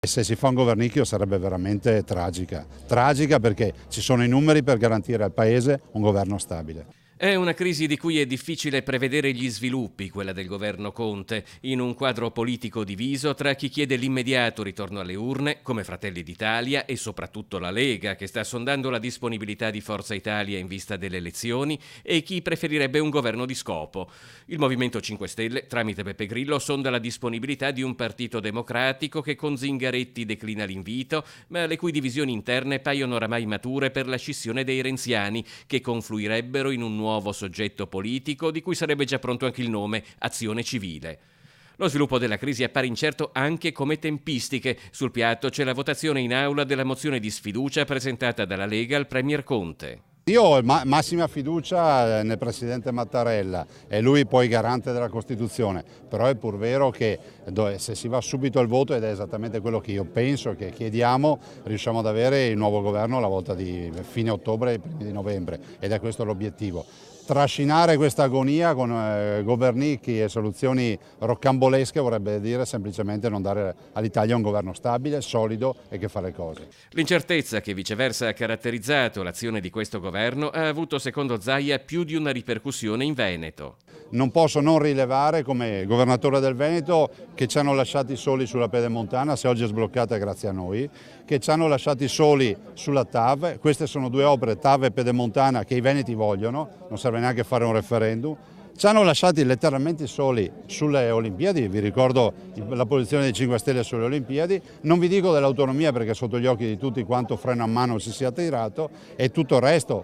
Se si fa un governicchio sarebbe veramente tragica, tragica perché ci sono i numeri per garantire al Paese un governo stabile. È una crisi di cui è difficile prevedere gli sviluppi, quella del governo Conte, in un quadro politico diviso tra chi chiede l'immediato ritorno alle urne, come Fratelli d'Italia e soprattutto la Lega, che sta sondando la disponibilità di Forza Italia in vista delle elezioni, e chi preferirebbe un governo di scopo. Il Movimento 5 Stelle, tramite Beppe Grillo, sonda la disponibilità di un partito democratico che con Zingaretti declina l'invito, ma le cui divisioni interne paiono oramai mature per la scissione dei renziani, che confluirebbero in un nuovo soggetto politico di cui sarebbe già pronto anche il nome, Azione Civile. Lo sviluppo della crisi appare incerto anche come tempistiche. Sul piatto c'è la votazione in aula della mozione di sfiducia presentata dalla Lega al Premier Conte. Io ho massima fiducia nel Presidente Mattarella, è lui poi garante della Costituzione, però è pur vero che se si va subito al voto, ed è esattamente quello che io penso e che chiediamo, riusciamo ad avere il nuovo governo alla volta di fine ottobre e primi di novembre, ed è questo l'obiettivo. Trascinare questa agonia con governicchi e soluzioni roccambolesche vorrebbe dire semplicemente non dare all'Italia un governo stabile, solido e che fa le cose. L'incertezza che viceversa ha caratterizzato l'azione di questo governo ha avuto, secondo Zaia, più di una ripercussione in Veneto. Non posso non rilevare come governatore del Veneto che ci hanno lasciati soli sulla Pedemontana, se oggi è sbloccata è grazie a noi, che ci hanno lasciati soli sulla TAV, queste sono due opere, TAV e Pedemontana, che i veneti vogliono, non serve neanche fare un referendum. Ci hanno lasciati letteralmente soli sulle Olimpiadi, vi ricordo la posizione dei 5 Stelle sulle Olimpiadi, non vi dico dell'autonomia perché è sotto gli occhi di tutti quanto freno a mano si sia tirato e tutto il resto.